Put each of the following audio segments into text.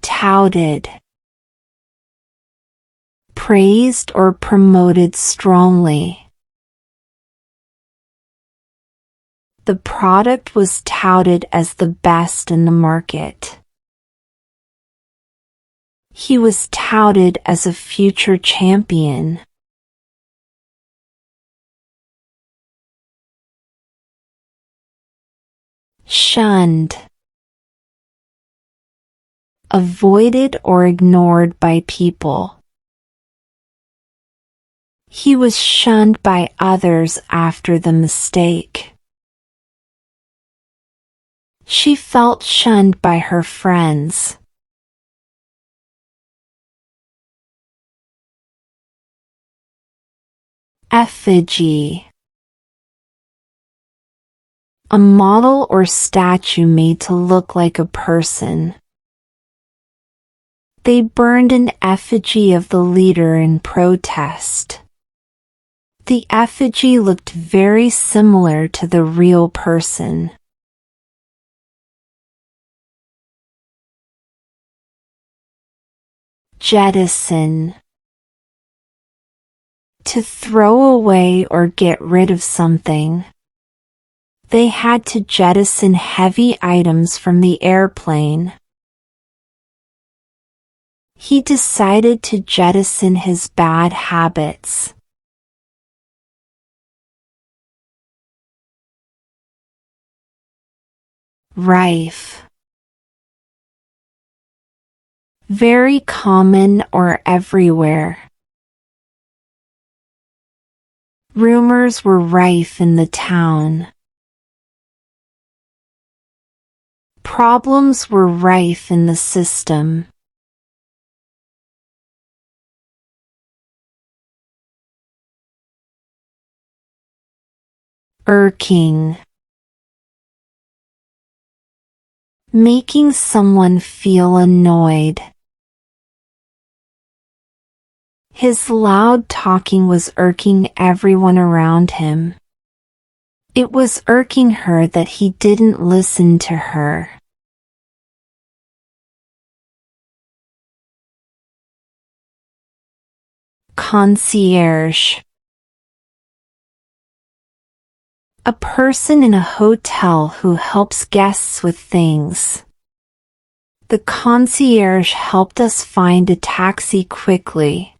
touted, praised or promoted strongly. The product was touted as the best in the market. He was touted as a future champion. Shunned, avoided or ignored by people. He was shunned by others after the mistake. She felt shunned by her friends. Effigy, a model or statue made to look like a person. They burned an effigy of the leader in protest. The effigy looked very similar to the real person. Jettison, to throw away or get rid of something. They had to jettison heavy items from the airplane. He decided to jettison his bad habits. Rife, very common or everywhere. Rumors were rife in the town. Problems were rife in the system. Irking, making someone feel annoyed. His loud talking was irking everyone around him. It was irking her that he didn't listen to her. Concierge, a person in a hotel who helps guests with things. The concierge helped us find a taxi quickly.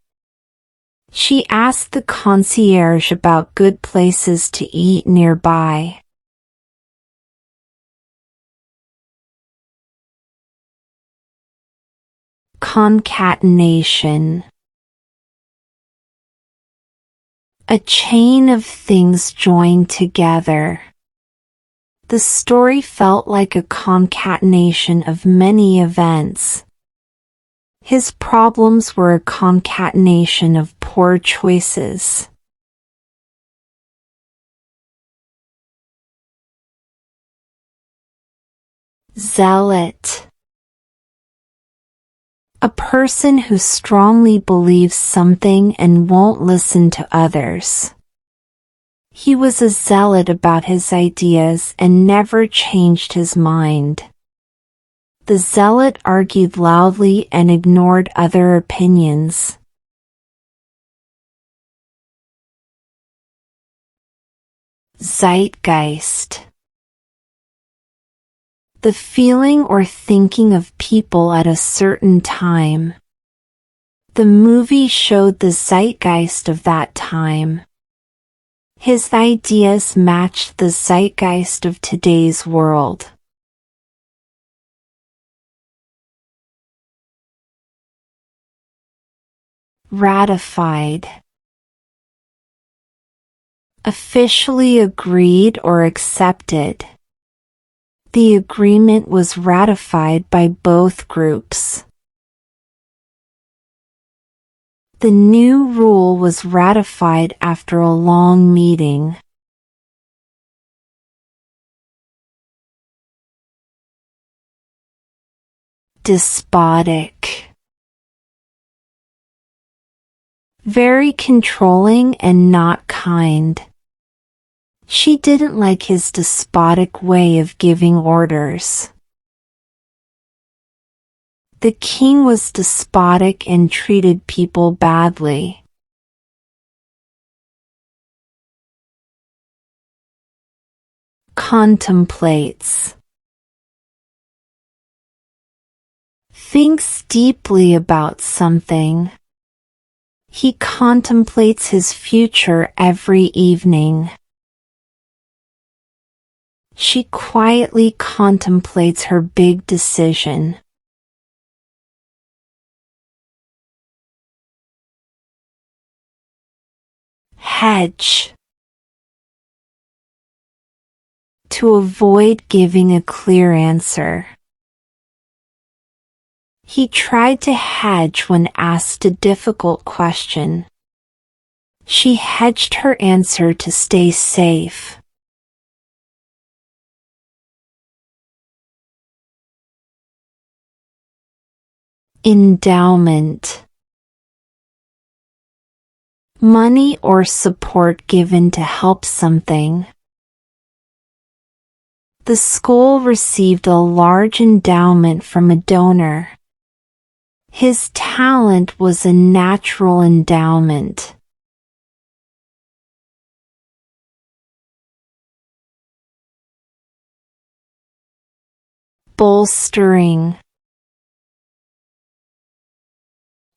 She asked the concierge about good places to eat nearby. Concatenation, a chain of things joined together. The story felt like a concatenation of many events. His problems were a concatenation of poor choices. Zealot, a person who strongly believes something and won't listen to others. He was a zealot about his ideas and never changed his mind. The zealot argued loudly and ignored other opinions. Zeitgeist, the feeling or thinking of people at a certain time. The movie showed the zeitgeist of that time. His ideas matched the zeitgeist of today's world. Ratified, officially agreed or accepted. The agreement was ratified by both groups. The new rule was ratified after a long meeting. Despotic, very controlling and not kind. She didn't like his despotic way of giving orders. The king was despotic and treated people badly. Contemplates. Thinks deeply about something. He contemplates his future every evening. She quietly contemplates her big decision. Hedge. To avoid giving a clear answer. He tried to hedge when asked a difficult question. She hedged her answer to stay safe. Endowment. Money or support given to help something. The school received a large endowment from a donor. His talent was a natural endowment. Bolstering.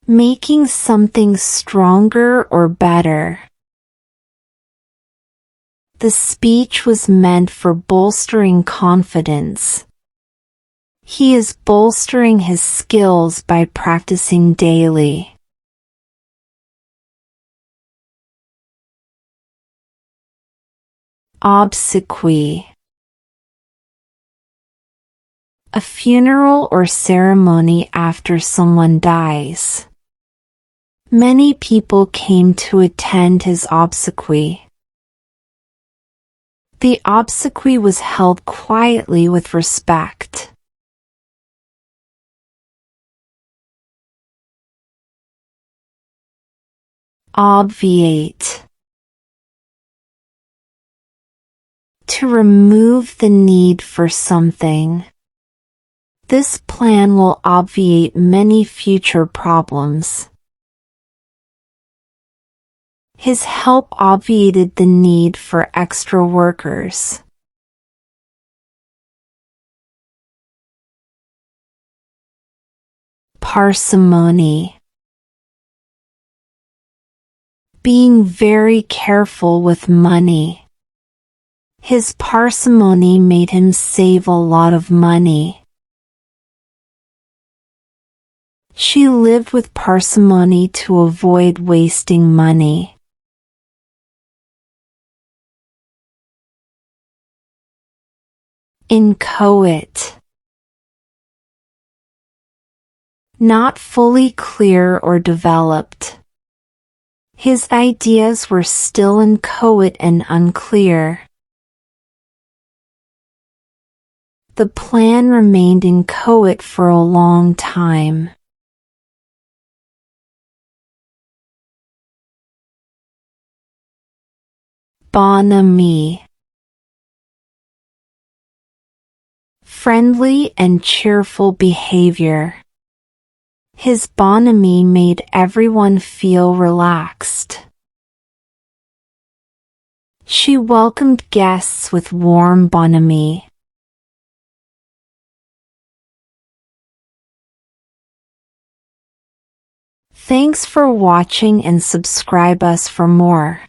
Making something stronger or better. The speech was meant for bolstering confidence. He is bolstering his skills by practicing daily. Obsequy. A funeral or ceremony after someone dies. Many people came to attend his obsequy. The obsequy was held quietly with respect. Obviate. To remove the need for something. This plan will obviate many future problems. His help obviated the need for extra workers. Parsimony. Being very careful with money. His parsimony made him save a lot of money. She lived with parsimony to avoid wasting money. Inchoate. Not fully clear or developed. His ideas were still inchoate and unclear. The plan remained inchoate for a long time. Bonhomie. Friendly and cheerful behavior. His bonhomie made everyone feel relaxed. She welcomed guests with warm bonhomie. Thanks for watching and subscribe us for more.